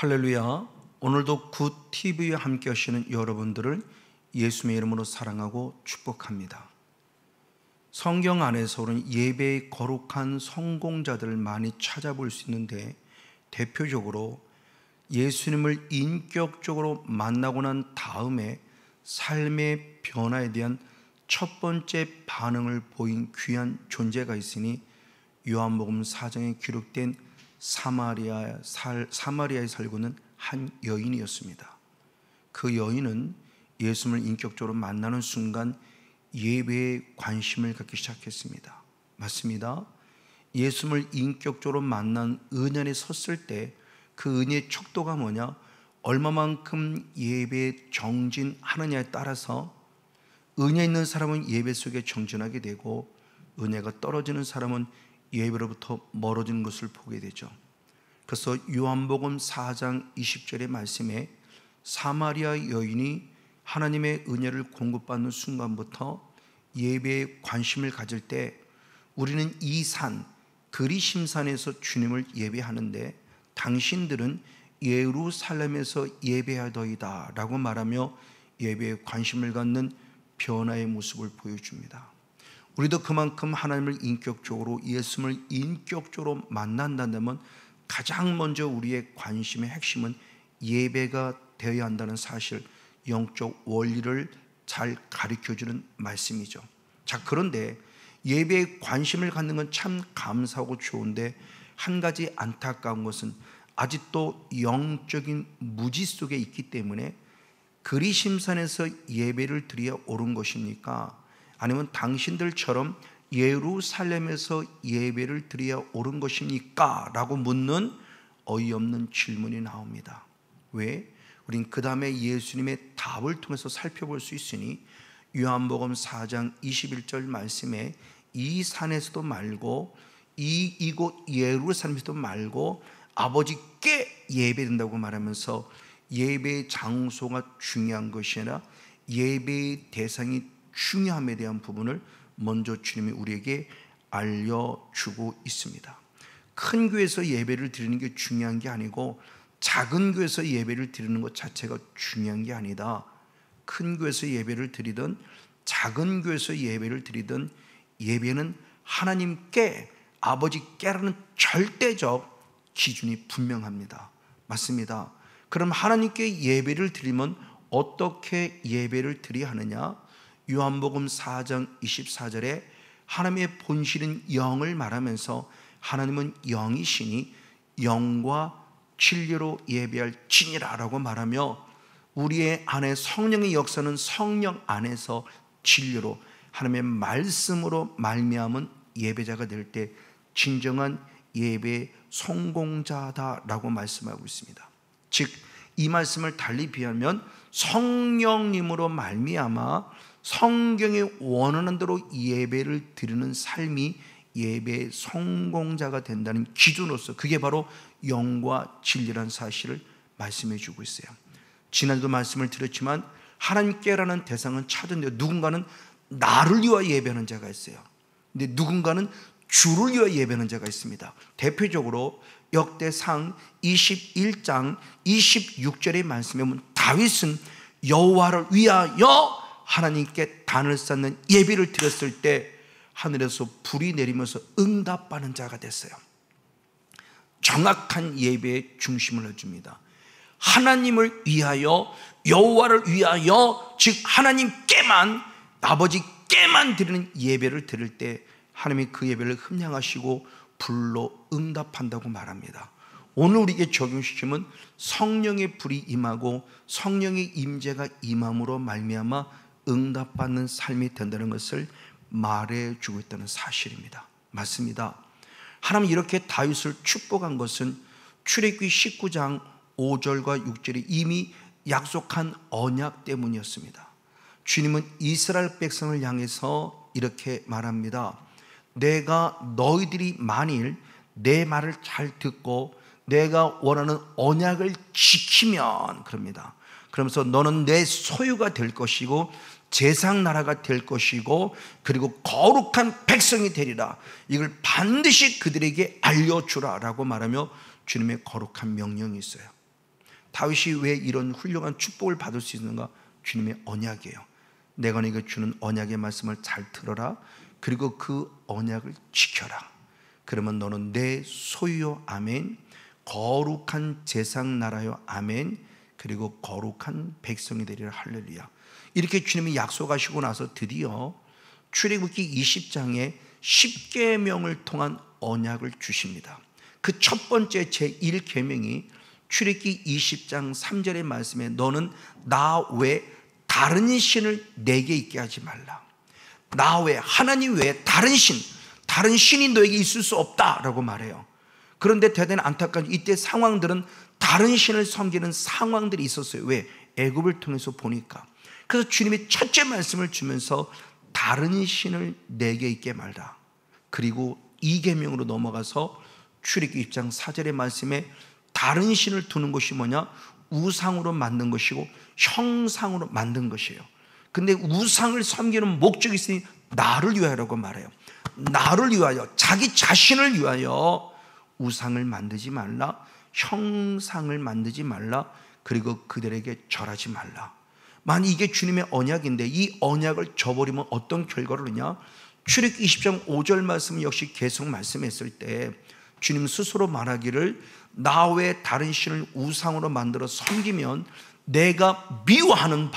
할렐루야. 오늘도 굿TV와 함께 하시는 여러분들을 예수님의 이름으로 사랑하고 축복합니다. 성경 안에서는 예배의 거룩한 성공자들을 많이 찾아볼 수 있는데, 대표적으로 예수님을 인격적으로 만나고 난 다음에 삶의 변화에 대한 첫 번째 반응을 보인 귀한 존재가 있으니, 요한복음 4장에 기록된 사마리아에 살고 있는 한 여인이었습니다. 그 여인은 예수님을 인격적으로 만나는 순간 예배에 관심을 갖기 시작했습니다. 맞습니다. 예수님을 인격적으로 만난 은연에 섰을 때 그 은혜의 척도가 뭐냐? 얼마만큼 예배에 정진하느냐에 따라서 은혜 있는 사람은 예배 속에 정진하게 되고, 은혜가 떨어지는 사람은 예배로부터 멀어지는 것을 보게 되죠. 그래서 요한복음 4장 20절의 말씀에 사마리아 여인이 하나님의 은혜를 공급받는 순간부터 예배에 관심을 가질 때, 우리는 이 산 그리심산에서 주님을 예배하는데 당신들은 예루살렘에서 예배하더이다 라고 말하며 예배에 관심을 갖는 변화의 모습을 보여줍니다. 우리도 그만큼 하나님을 인격적으로, 예수님을 인격적으로 만난다면 가장 먼저 우리의 관심의 핵심은 예배가 되어야 한다는 사실, 영적 원리를 잘 가르쳐주는 말씀이죠. 자, 그런데 예배에 관심을 갖는 건 참 감사하고 좋은데, 한 가지 안타까운 것은 아직도 영적인 무지 속에 있기 때문에, 그리심산에서 예배를 드려야 옳은 것입니까? 아니면 당신들처럼 예루살렘에서 예배를 드려야 옳은 것입니까? 라고 묻는 어이없는 질문이 나옵니다. 왜? 우린 그 다음에 예수님의 답을 통해서 살펴볼 수 있으니, 요한복음 4장 21절 말씀에 이 산에서도 말고 이곳 예루살렘에서도 말고 아버지께 예배된다고 말하면서, 예배의 장소가 중요한 것이 아니라 예배의 대상이 중요함에 대한 부분을 먼저 주님이 우리에게 알려주고 있습니다. 큰 교회에서 예배를 드리는 게 중요한 게 아니고, 작은 교회에서 예배를 드리는 것 자체가 중요한 게 아니다. 큰 교회에서 예배를 드리든 작은 교회에서 예배를 드리든 예배는 하나님께, 아버지께라는 절대적 기준이 분명합니다. 맞습니다. 그럼 하나님께 예배를 드리면 어떻게 예배를 드려야 하느냐? 요한복음 4장 24절에 하나님의 본실은 영을 말하면서, 하나님은 영이시니 영과 진리로 예배할지니라 라고 말하며, 우리의 안에 성령의 역사는 성령 안에서 진리로, 하나님의 말씀으로 말미암은 예배자가 될 때 진정한 예배의 성공자다라고 말씀하고 있습니다. 즉, 이 말씀을 달리 비하면 성령님으로 말미암아 성경이 원하는 대로 예배를 드리는 삶이 예배의 성공자가 된다는 기준으로서, 그게 바로 영과 진리라는 사실을 말씀해 주고 있어요. 지난주도 말씀을 드렸지만, 하나님께라는 대상은 찾은데 누군가는 나를 위하여 예배하는 자가 있어요. 근데 누군가는 주를 위하여 예배하는 자가 있습니다. 대표적으로 역대상 21장 26절의 말씀에 보면, 다윗은 여호와를 위하여 하나님께 단을 쌓는 예배를 드렸을 때 하늘에서 불이 내리면서 응답하는 자가 됐어요. 정확한 예배의 중심을 해줍니다. 하나님을 위하여, 여호와를 위하여, 즉 하나님께만, 아버지께만 드리는 예배를 드릴 때 하나님이 그 예배를 흠량하시고 불로 응답한다고 말합니다. 오늘 우리에게 적용시키면 성령의 불이 임하고 성령의 임재가 임함으로 말미암아 응답받는 삶이 된다는 것을 말해주고 있다는 사실입니다. 맞습니다. 하나님 이렇게 다윗을 축복한 것은 출애굽기 19장 5절과 6절이 이미 약속한 언약 때문이었습니다. 주님은 이스라엘 백성을 향해서 이렇게 말합니다. 내가 너희들이 만일 내 말을 잘 듣고 내가 원하는 언약을 지키면, 그럽니다. 그러면서 너는 내 소유가 될 것이고 제상 나라가 될 것이고, 그리고 거룩한 백성이 되리라. 이걸 반드시 그들에게 알려주라 라고 말하며 주님의 거룩한 명령이 있어요. 다윗이 왜 이런 훌륭한 축복을 받을 수 있는가? 주님의 언약이에요. 내가 너에게 주는 언약의 말씀을 잘 들어라. 그리고 그 언약을 지켜라. 그러면 너는 내 소유요. 아멘. 거룩한 제상 나라요. 아멘. 그리고 거룩한 백성이 되리라. 할렐루야. 이렇게 주님이 약속하시고 나서 드디어 출애굽기 20장에 10계명을 통한 언약을 주십니다. 그 첫 번째 제1계명이 출애굽기 20장 3절의 말씀에 너는 나 외 다른 신을 내게 있게 하지 말라. 나 외, 하나님 외에 다른 신이 너에게 있을 수 없다라고 말해요. 그런데 대단히 안타까운 이때 상황들은 다른 신을 섬기는 상황들이 있었어요. 왜? 애굽을 통해서 보니까. 그래서 주님이 첫째 말씀을 주면서 다른 신을 내게 있게 말라. 그리고 2계명으로 넘어가서 출애굽기 20장 4절의 말씀에 다른 신을 두는 것이 뭐냐? 우상으로 만든 것이고 형상으로 만든 것이에요. 근데 우상을 섬기는 목적이 있으니 나를 위하여라고 말해요. 나를 위하여, 자기 자신을 위하여 우상을 만들지 말라. 형상을 만들지 말라. 그리고 그들에게 절하지 말라. 만약 이게 주님의 언약인데 이 언약을 저버리면 어떤 결과를 하느냐? 출애굽기 20장 5절 말씀 역시 계속 말씀했을 때 주님 스스로 말하기를 나 외에 다른 신을 우상으로 만들어 섬기면 내가 미워하는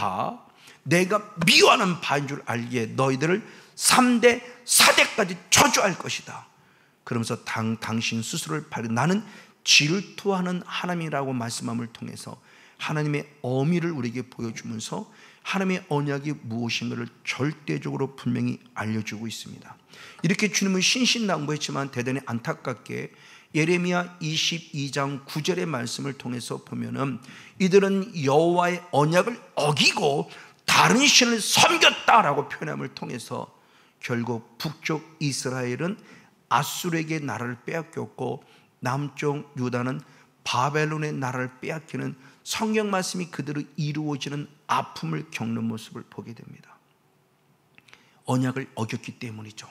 바인 줄 알기에 너희들을 3대 4대까지 저주할 것이다. 그러면서 당신 스스로를 나는 질투하는 하나님이라고 말씀함을 통해서 하나님의 어미를 우리에게 보여주면서 하나님의 언약이 무엇인가를 절대적으로 분명히 알려주고 있습니다. 이렇게 주님은 신신당부했지만 대단히 안타깝게 예레미야 22장 9절의 말씀을 통해서 보면은 이들은 여호와의 언약을 어기고 다른 신을 섬겼다라고 표현함을 통해서 결국 북쪽 이스라엘은 아수르에게 나라를 빼앗겼고 남쪽 유다는 바벨론의 나라를 빼앗기는 성경 말씀이 그대로 이루어지는 아픔을 겪는 모습을 보게 됩니다. 언약을 어겼기 때문이죠.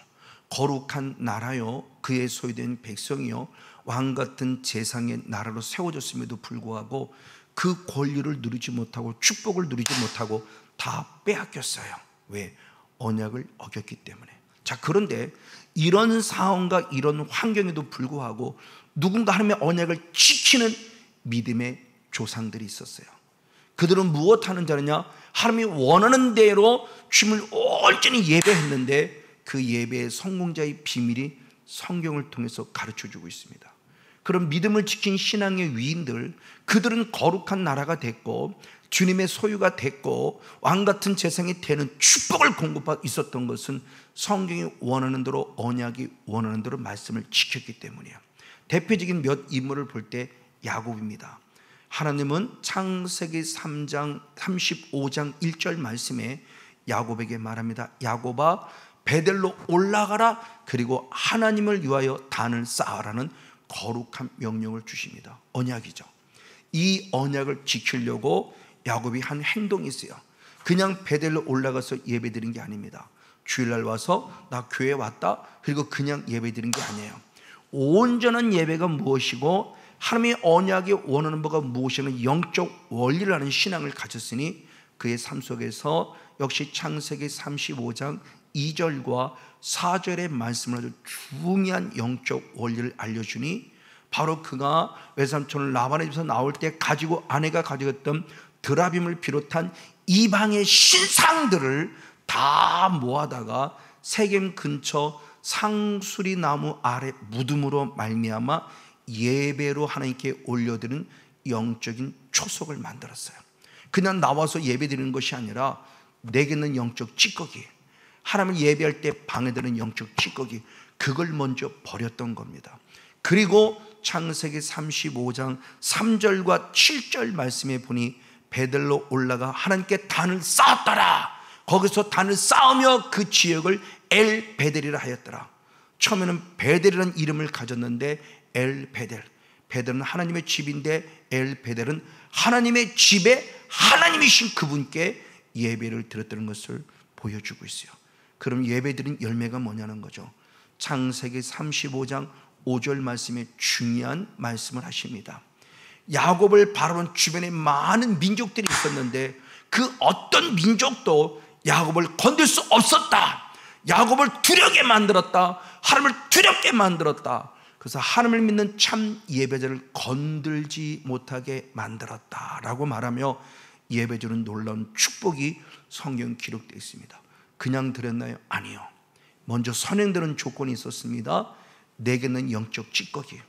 거룩한 나라요, 그의 소유된 백성이요, 왕같은 제상의 나라로 세워졌음에도 불구하고 그 권리를 누리지 못하고 축복을 누리지 못하고 다 빼앗겼어요. 왜? 언약을 어겼기 때문에. 자, 그런데 이런 상황과 이런 환경에도 불구하고 누군가 하나님의 언약을 지키는 믿음의 조상들이 있었어요. 그들은 무엇 하는 자느냐? 하나님이 원하는 대로 주님을 온전히 예배했는데 그 예배의 성공자의 비밀이 성경을 통해서 가르쳐주고 있습니다. 그런 믿음을 지킨 신앙의 위인들, 그들은 거룩한 나라가 됐고 주님의 소유가 됐고 왕같은 재상이 되는 축복을 공급하고 있었던 것은 성경이 원하는 대로, 언약이 원하는 대로 말씀을 지켰기 때문이에요. 대표적인 몇 인물을 볼 때 야곱입니다. 하나님은 창세기 3장 35장 1절 말씀에 야곱에게 말합니다. 야곱아, 베델로 올라가라. 그리고 하나님을 위하여 단을 쌓아라는 거룩한 명령을 주십니다. 언약이죠. 이 언약을 지키려고 야곱이 한 행동이 있어요. 그냥 베델로 올라가서 예배드린 게 아닙니다. 주일날 와서 나 교회 왔다, 그리고 그냥 예배드린 게 아니에요. 온전한 예배가 무엇이고 하나님의 언약이 원하는 바가 무엇이냐는 영적 원리를 아는 신앙을 가졌으니 그의 삶 속에서 역시 창세기 35장 2절과 4절의 말씀을 아주 중요한 영적 원리를 알려주니 바로 그가 외삼촌 라반의 집에서 나올 때 가지고 아내가 가져갔던 드라빔을 비롯한 이방의 신상들을 다 모아다가 세겜 근처 상수리 나무 아래 무덤으로 말미암아 예배로 하나님께 올려드리는 영적인 초석을 만들었어요. 그냥 나와서 예배드리는 것이 아니라 내게는 영적 찌꺼기, 하나님을 예배할 때 방해되는 영적 찌꺼기, 그걸 먼저 버렸던 겁니다. 그리고 창세기 35장 3절과 7절 말씀에 보니 베델로 올라가 하나님께 단을 쌓았더라. 거기서 단을 쌓으며 그 지역을 엘 베델이라 하였더라. 처음에는 베델이라는 이름을 가졌는데 엘 베델, 베델은 하나님의 집인데 엘 베델은 하나님의 집에 하나님이신 그분께 예배를 드렸다는 것을 보여주고 있어요. 그럼 예배드린 열매가 뭐냐는 거죠. 창세기 35장 5절 말씀에 중요한 말씀을 하십니다. 야곱을 바라본 주변에 많은 민족들이 있었는데 그 어떤 민족도 야곱을 건들 수 없었다. 야곱을 두렵게 만들었다. 하나님을 두렵게 만들었다. 그래서 하나님을 믿는 참 예배자를 건들지 못하게 만들었다라고 말하며 예배주는 놀라운 축복이 성경 기록되어 있습니다. 그냥 드렸나요? 아니요. 먼저 선행되는 조건이 있었습니다. 내게는 영적 찌꺼기,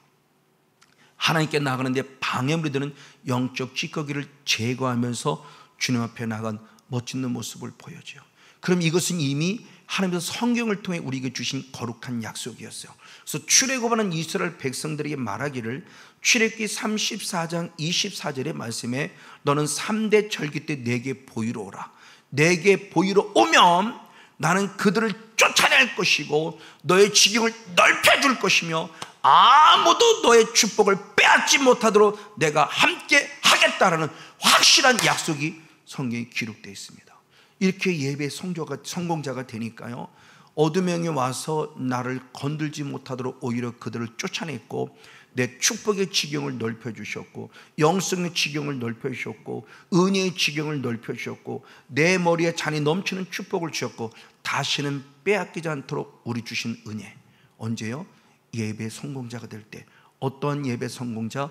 하나님께 나가는데 방해물이 되는 영적 찌꺼기를 제거하면서 주님 앞에 나간 멋진 모습을 보여줘요. 그럼 이것은 이미 하나님께서 성경을 통해 우리에게 주신 거룩한 약속이었어요. 그래서 출애굽하는 이스라엘 백성들에게 말하기를, 출애굽기 34장 24절의 말씀에 너는 3대 절기 때 내게 보이러 오라. 내게 보이러 오면 나는 그들을 쫓아낼 것이고 너의 지경을 넓혀줄 것이며 아무도 너의 축복을 빼앗지 못하도록 내가 함께 하겠다라는 확실한 약속이 성경에 기록되어 있습니다. 이렇게 예배 성공자가 되니까요, 어둠의 영이 와서 나를 건들지 못하도록 오히려 그들을 쫓아냈고 내 축복의 지경을 넓혀주셨고 영성의 지경을 넓혀주셨고 은혜의 지경을 넓혀주셨고 내 머리에 잔이 넘치는 축복을 주셨고 다시는 빼앗기지 않도록 우리 주신 은혜. 언제요? 예배 성공자가 될 때. 어떠한 예배 성공자?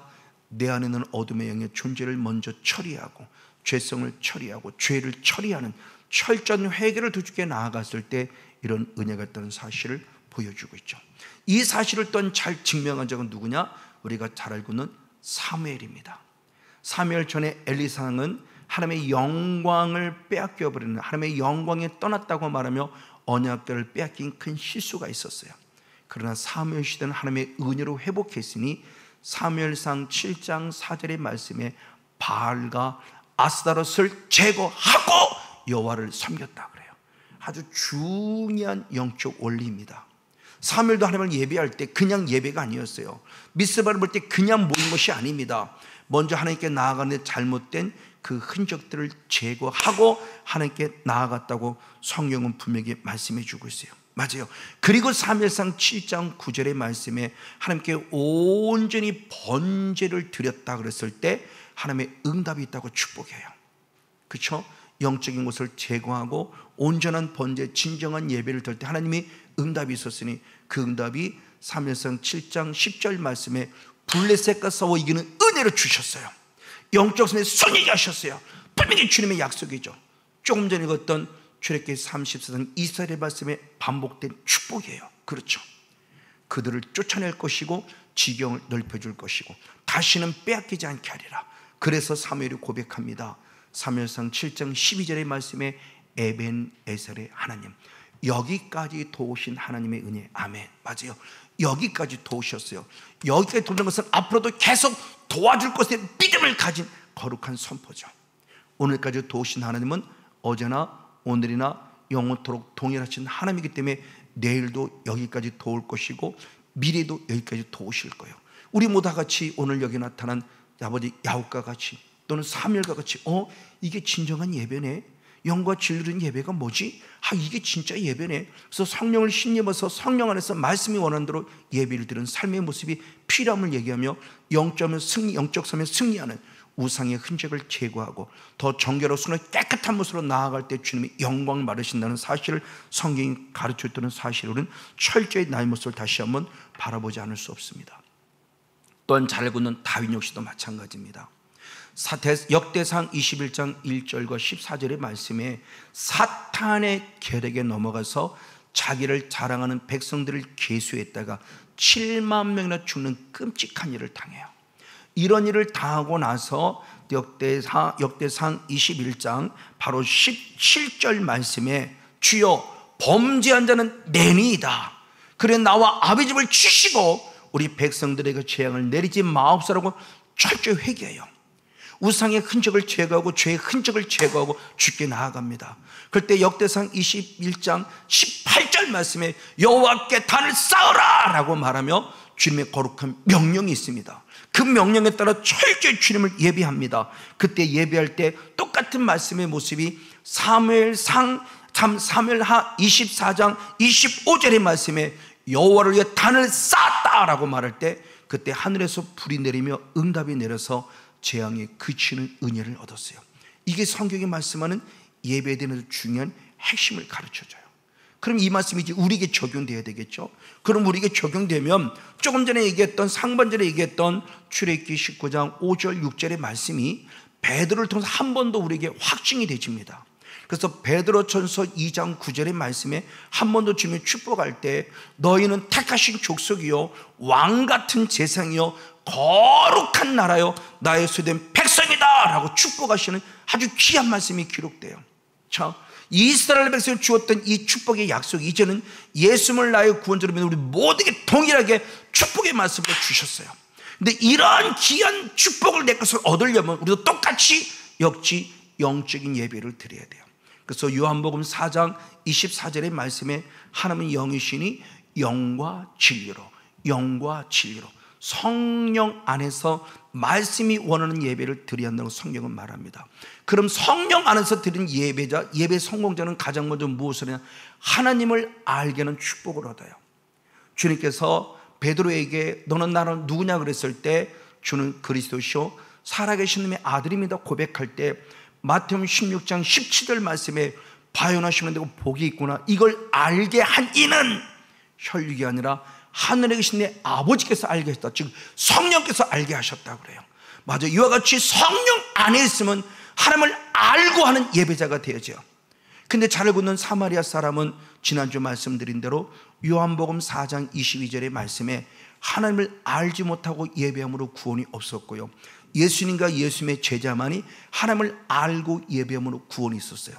내 안에 있는 어둠의 영의 존재를 먼저 처리하고 죄성을 처리하고 죄를 처리하는 철저한 회개를 두 주께 나아갔을 때 이런 은혜가 있다는 사실을 보여주고 있죠. 이 사실을 또한 잘 증명한 적은 누구냐? 우리가 잘 알고 있는 사무엘입니다. 사무엘 전에 엘리사는 하나님의 영광을 빼앗겨버리는, 하나님의 영광에 떠났다고 말하며 언약궤를 빼앗긴 큰 실수가 있었어요. 그러나 사무엘 시대는 하나님의 은혜로 회복했으니 사무엘상 7장 4절의 말씀에 바알과 아스타롯을 제거하고 여호와를 섬겼다 그래요. 아주 중요한 영적 원리입니다. 사무엘도 하나님을 예배할 때 그냥 예배가 아니었어요. 미스바를 볼 때 그냥 모인 것이 아닙니다. 먼저 하나님께 나아가는 잘못된 그 흔적들을 제거하고 하나님께 나아갔다고 성경은 분명히 말씀해 주고 있어요. 맞아요. 그리고 사무엘상 7장 9절의 말씀에 하나님께 온전히 번제를 드렸다 그랬을 때 하나님의 응답이 있다고 축복해요. 그렇죠? 영적인 것을 제거하고 온전한 번제, 진정한 예배를 드릴 때 하나님이 응답이 있었으니 그 응답이 사무엘상 7장 10절 말씀에 블레셋과 싸워 이기는 은혜를 주셨어요. 영적 삶에 승리게 하셨어요. 분명히 주님의 약속이죠. 조금 전에 읽었던 출애굽기 34장 24절의 말씀에 반복된 축복이에요. 그렇죠. 그들을 쫓아낼 것이고 지경을 넓혀줄 것이고 다시는 빼앗기지 않게 하리라. 그래서 사무엘이 고백합니다. 사무엘상 7장 12절의 말씀에 에벤에셀의 하나님, 여기까지 도우신 하나님의 은혜. 아멘. 맞아요. 여기까지 도우셨어요. 여기까지 도우는 것은 앞으로도 계속 도와줄 것에 믿음을 가진 거룩한 선포죠. 오늘까지 도우신 하나님은 어제나 오늘이나 영원토록 동일하신 하나님이기 때문에 내일도 여기까지 도울 것이고 미래도 여기까지 도우실 거예요. 우리 모두 같이 오늘 여기 나타난 아버지 야곱과 같이 또는 사무엘과 같이 이게 진정한 예배네, 영과 진리로 예배가 뭐지? 이게 진짜 예배네. 그래서 성령을 신입어서 성령 안에서 말씀이 원하는 대로 예배를 드리는 삶의 모습이 필요함을 얘기하며 영적 삶에 승리하는 우상의 흔적을 제거하고 더 정결하고 깨끗한 모습으로 나아갈 때 주님의 영광을 받으신다는 사실을 성경이 가르쳐주는 사실로는 철저히 나의 모습을 다시 한번 바라보지 않을 수 없습니다. 또한 잘 알고 있는 다윗 역시도 마찬가지입니다. 역대상 21장 1절과 14절의 말씀에 사탄의 계략에 넘어가서 자기를 자랑하는 백성들을 계수했다가 7만 명이나 죽는 끔찍한 일을 당해요. 이런 일을 당하고 나서 역대상 21장 바로 17절 말씀에 주여 범죄한 자는 내니이다. 그래 나와 아비 집을 치시고 우리 백성들에게 재앙을 내리지 마옵소서라고 철저히 회개해요. 우상의 흔적을 제거하고 죄의 흔적을 제거하고 주께 나아갑니다. 그때 역대상 21장 18절 말씀에 여호와께 단을 쌓으라 라고 말하며 주님의 거룩한 명령이 있습니다. 그 명령에 따라 철저히 주님을 예배합니다. 그때 예배할 때 똑같은 말씀의 모습이 사무엘하 24장 25절의 말씀에 여호와를 위해 단을 쌓았다라고 말할 때 그때 하늘에서 불이 내리며 응답이 내려서 재앙에 그치는 은혜를 얻었어요. 이게 성경이 말씀하는 예배에 대한 중요한 핵심을 가르쳐줘요. 그럼 이 말씀이 이제 우리에게 적용돼야 되겠죠. 그럼 우리에게 적용되면 조금 전에 얘기했던, 상반절에 얘기했던 출애굽기 19장 5절 6절의 말씀이 베드로를 통해서 한 번 더 우리에게 확증이 되집니다. 그래서 베드로전서 2장 9절의 말씀에 한 번 더 주님이 축복할 때 너희는 택하신 족속이요 왕같은 제사장이요 거룩한 나라요 나의 소유된 백성이다 라고 축복하시는 아주 귀한 말씀이 기록돼요. 자, 이스라엘 백성을 주었던 이 축복의 약속이 이제는 예수님을 나의 구원자로 믿는 우리 모두에게 동일하게 축복의 말씀을 주셨어요. 근데 이러한 귀한 축복을 내 것을 얻으려면 우리도 똑같이 역시 영적인 예배를 드려야 돼요. 그래서 요한복음 4장 24절의 말씀에 하나님은 영이시니 영과 진리로 성령 안에서 말씀이 원하는 예배를 드려야 한다고 성경은 말합니다. 그럼 성령 안에서 드린 예배자, 예배 성공자는 가장 먼저 무엇을 하냐? 하나님을 알게 하는 축복을 얻어요. 주님께서 베드로에게 너는 나는 누구냐 그랬을 때 주는 그리스도시요 살아계신 놈의 아들입니다 고백할 때 마태복음 16장 17절 말씀에 바요나시면 되고 복이 있구나, 이걸 알게 한 이는 혈육이 아니라 하늘에 계신 내 아버지께서 알게 하셨다. 즉 성령께서 알게 하셨다고 그래요. 맞아, 이와 같이 성령 안에 있으면 하나님을 알고 하는 예배자가 되어져요. 근데 잘 알고 있는 사마리아 사람은 지난주 말씀드린 대로 요한복음 4장 22절의 말씀에 하나님을 알지 못하고 예배함으로 구원이 없었고요, 예수님과 예수님의 제자만이 하나님을 알고 예배함으로 구원이 있었어요.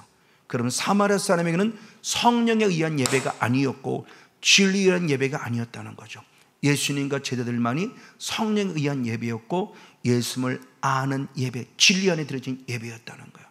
그러면 사마리아 사람에게는 성령에 의한 예배가 아니었고 진리에 의한 예배가 아니었다는 거죠. 예수님과 제자들만이 성령에 의한 예배였고 예수님을 아는 예배, 진리 안에 들어진 예배였다는 거예요.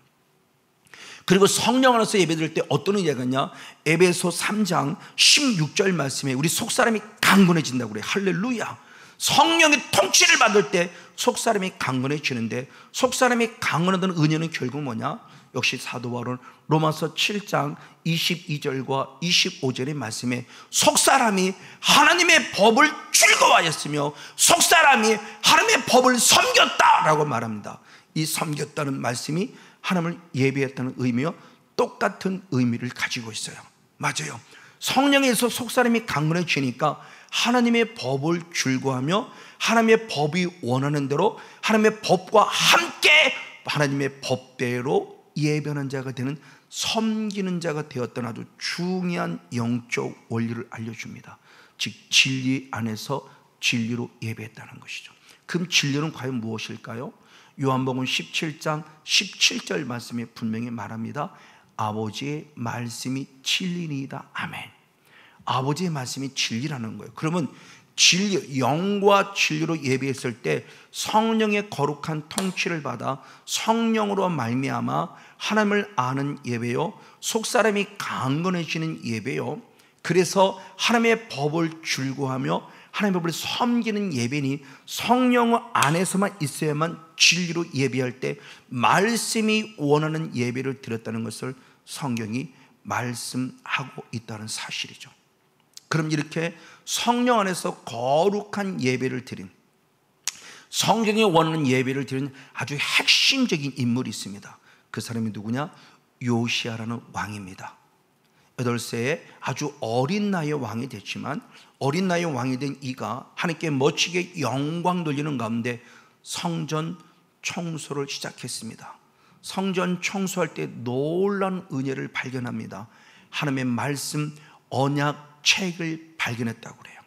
그리고 성령 안에서 예배 드릴 때 어떤 의미가 있냐? 에베소 3장 16절 말씀에 우리 속사람이 강건해진다고 그래요. 할렐루야. 성령의 통치를 받을 때 속사람이 강건해지는데, 속사람이 강건하다는 은혜는 결국 뭐냐? 역시 사도 바울은 로마서 7장 22절과 25절의 말씀에 속사람이 하나님의 법을 즐거워하였으며 속사람이 하나님의 법을 섬겼다라고 말합니다. 이 섬겼다는 말씀이 하나님을 예배했다는 의미와 똑같은 의미를 가지고 있어요. 맞아요. 성령에서 속사람이 강건해지니까 하나님의 법을 즐거워하며 하나님의 법이 원하는 대로 하나님의 법과 함께 하나님의 법대로 예배하는 자가 되는, 섬기는 자가 되었던 아주 중요한 영적 원리를 알려줍니다. 즉 진리 안에서 진리로 예배했다는 것이죠. 그럼 진리는 과연 무엇일까요? 요한복음 17장 17절 말씀에 분명히 말합니다. 아버지의 말씀이 진리니이다. 아멘. 아버지의 말씀이 진리라는 거예요. 그러면 진리, 영과 진리로 예배했을 때 성령의 거룩한 통치를 받아 성령으로 말미암아 하나님을 아는 예배요, 속사람이 강건해지는 예배요, 그래서 하나님의 법을 즐거워하며 하나님의 법을 섬기는 예배니 성령 안에서만 있어야만 진리로 예배할 때 말씀이 원하는 예배를 드렸다는 것을 성경이 말씀하고 있다는 사실이죠. 그럼 이렇게 성령 안에서 거룩한 예배를 드린, 성경이 원하는 예배를 드린 아주 핵심적인 인물이 있습니다. 그 사람이 누구냐? 요시야라는 왕입니다. 8세에 아주 어린 나이에 왕이 됐지만 어린 나이에 왕이 된 이가 하나님께 멋지게 영광 돌리는 가운데 성전 청소를 시작했습니다. 성전 청소할 때 놀라운 은혜를 발견합니다. 하나님의 말씀 언약 책을 발견했다고 그래요.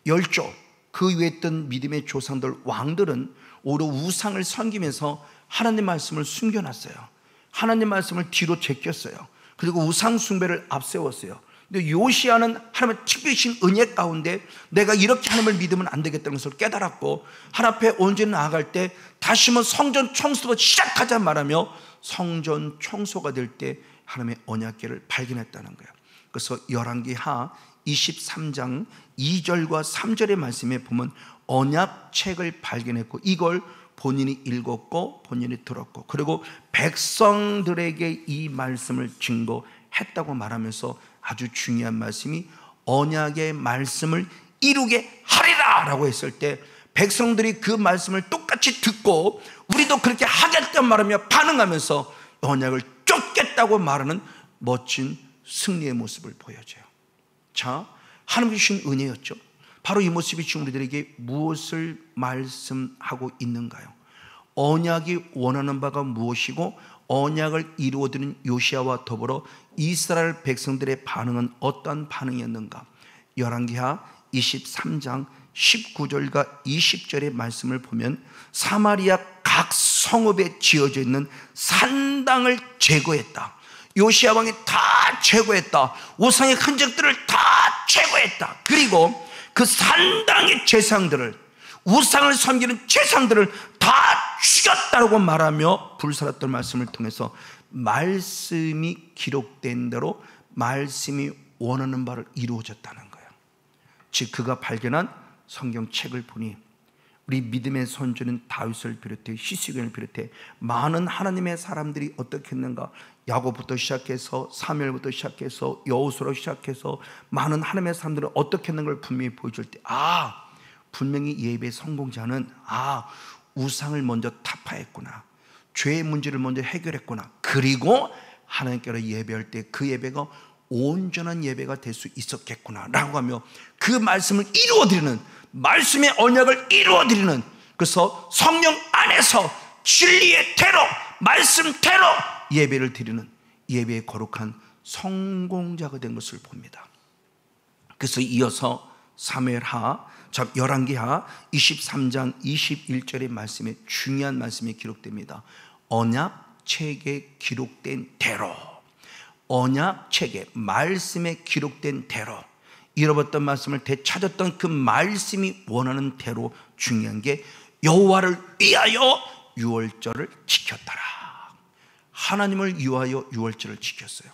열조, 그 위에 있던 믿음의 조상들 왕들은 오히려 우상을 섬기면서 하나님 말씀을 숨겨놨어요. 하나님 말씀을 뒤로 제꼈어요. 그리고 우상 숭배를 앞세웠어요. 근데 요시야는 하나님의 특별히 주신 은혜 가운데 내가 이렇게 하나님을 믿으면 안 되겠다는 것을 깨달았고 하나님 앞에 온전히 나아갈 때 다시 한번 성전 청소부터 시작하자 말하며 성전 청소가 될 때 하나님의 언약궤를 발견했다는 거예요. 그래서 열왕기하 23장 2절과 3절의 말씀에 보면 언약책을 발견했고 이걸 본인이 읽었고 본인이 들었고 그리고 백성들에게 이 말씀을 증거했다고 말하면서 아주 중요한 말씀이 언약의 말씀을 이루게 하리라 라고 했을 때 백성들이 그 말씀을 똑같이 듣고 우리도 그렇게 하겠다는 말하며 반응하면서 언약을 쫓겠다고 말하는 멋진 승리의 모습을 보여줘요. 자, 하나님 주신 은혜였죠. 바로 이 모습이 지금 우리들에게 무엇을 말씀하고 있는가요? 언약이 원하는 바가 무엇이고 언약을 이루어드는 요시아와 더불어 이스라엘 백성들의 반응은 어떠한 반응이었는가? 열왕기하 23장 19절과 20절의 말씀을 보면 사마리아 각 성읍에 지어져 있는 산당을 제거했다. 요시아 왕이 다 제거했다. 우상의 흔적들을 다 제거했다. 그리고 그 산당의 제상들을, 우상을 섬기는 제상들을 다 죽였다고 말하며 불살았던 말씀을 통해서 말씀이 기록된 대로 말씀이 원하는 바를 이루어졌다는 거예요. 즉 그가 발견한 성경책을 보니 우리 믿음의 선조는 다윗을 비롯해 히스기야를 비롯해 많은 하나님의 사람들이 어떻게 했는가? 야곱부터 시작해서 사무엘부터 시작해서 여호수아로 시작해서 많은 하나님의 사람들은 어떻게 했는 걸 분명히 보여줄 때, 분명히 예배 성공자는 우상을 먼저 타파했구나, 죄의 문제를 먼저 해결했구나, 그리고 하나님께로 예배할 때 그 예배가 온전한 예배가 될 수 있었겠구나 라고 하며 그 말씀을 이루어드리는, 말씀의 언약을 이루어드리는, 그래서 성령 안에서 진리의 대로, 말씀대로 예배를 드리는 예배의 거룩한 성공자가 된 것을 봅니다. 그래서 이어서 사무엘하, 열왕기하 23장 21절의 말씀에 중요한 말씀이 기록됩니다. 언약책에 기록된 대로, 언약책에 말씀에 기록된 대로, 잃어버렸던 말씀을 되찾았던 그 말씀이 원하는 대로 중요한 게 여호와를 위하여 유월절을 지켰더라. 하나님을 위하여 유월절을 지켰어요.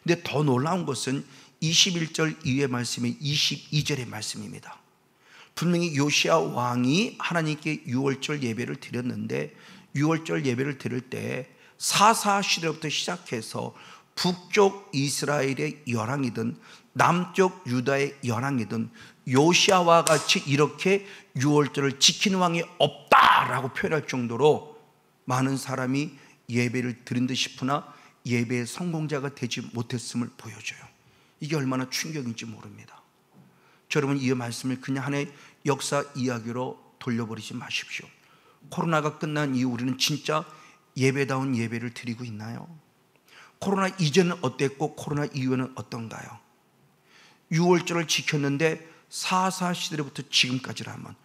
근데 더 놀라운 것은 21절 이후의 말씀이 22절의 말씀입니다. 분명히 요시아 왕이 하나님께 유월절 예배를 드렸는데, 유월절 예배를 드릴 때 사사 시대부터 시작해서 북쪽 이스라엘의 열왕이든 남쪽 유다의 열왕이든 요시아와 같이 이렇게 유월절을 지키는 왕이 없다라고 표현할 정도로 많은 사람이 예배를 드린 듯 싶으나 예배의 성공자가 되지 못했음을 보여줘요. 이게 얼마나 충격인지 모릅니다. 여러분, 이 말씀을 그냥 하나의 역사 이야기로 돌려버리지 마십시오. 코로나가 끝난 이후 우리는 진짜 예배다운 예배를 드리고 있나요? 코로나 이전은 어땠고 코로나 이후에는 어떤가요? 유월절을 지켰는데 사사 시대부터 지금까지라면,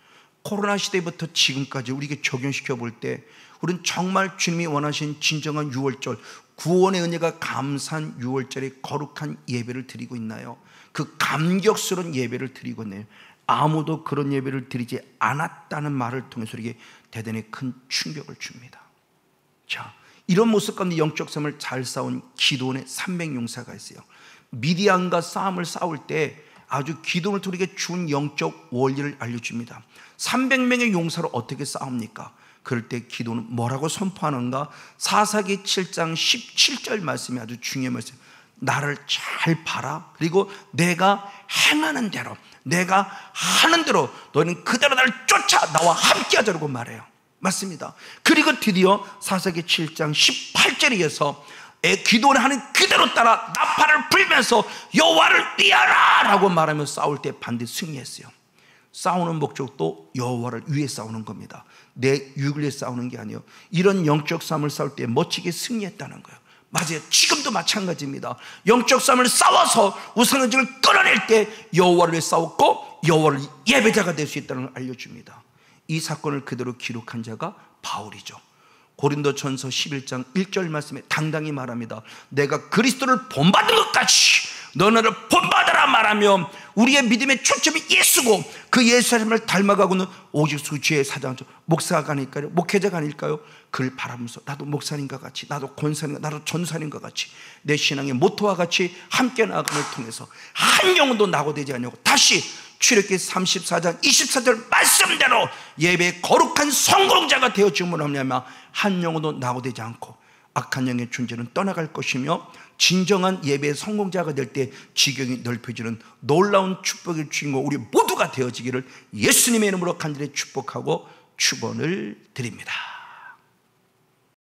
코로나 시대부터 지금까지 우리에게 적용시켜 볼 때 우리는 정말 주님이 원하신 진정한 유월절, 구원의 은혜가 감사한 유월절의 거룩한 예배를 드리고 있나요? 그 감격스러운 예배를 드리고 있나요? 아무도 그런 예배를 드리지 않았다는 말을 통해서 우리에게 대단히 큰 충격을 줍니다. 자, 이런 모습 가운데 영적 싸움을 잘 싸운 기드온의 300용사가 있어요. 미디안과 싸움을 싸울 때 아주 기드온을 통해 준 영적 원리를 알려줍니다. 300명의 용사로 어떻게 싸웁니까? 그럴 때 기도는 뭐라고 선포하는가? 사사기 7장 17절 말씀이 아주 중요한 말씀. 나를 잘 봐라. 그리고 내가 행하는 대로, 내가 하는 대로 너희는 그대로 나를 쫓아 나와 함께 하자고 말해요. 맞습니다. 그리고 드디어 사사기 7장 18절에 이어서 기도를 하는 그대로 따라 나팔을 불면서 여호와를 위하라 라고 말하며 싸울 때 반드시 승리했어요. 싸우는 목적도 여호와를 위해 싸우는 겁니다. 내 유익을 위해 싸우는 게 아니에요. 이런 영적 싸움을 싸울 때 멋지게 승리했다는 거예요. 맞아요. 지금도 마찬가지입니다. 영적 싸움을 싸워서 우상의적을 끌어낼 때 여호와를 위해 싸웠고 여호와를 예배자가 될 수 있다는 걸 알려줍니다. 이 사건을 그대로 기록한 자가 바울이죠. 고린도전서 11장 1절 말씀에 당당히 말합니다. 내가 그리스도를 본받은 것 같이 너네를 본받아라 말하며 우리의 믿음의 초점이 예수고 그 예수님을 닮아가고는 오직 수지의 사장, 목사가 아닐까요? 목회자가 아닐까요? 그를 바라보면서 나도 목사님과 같이, 나도 권사님과, 나도 전사님과 같이 내 신앙의 모토와 같이 함께 나아감을 통해서 한 영혼도 낙오되지 않냐고 다시 출애굽기 34장 24절 말씀대로 예배의 거룩한 성공자가 되어짐으로 하면 한 영혼도 낙오되지 않고 악한 영의 존재는 떠나갈 것이며 진정한 예배의 성공자가 될 때 지경이 넓혀지는 놀라운 축복의 주인공 우리 모두가 되어지기를 예수님의 이름으로 간절히 축복하고 축원을 드립니다.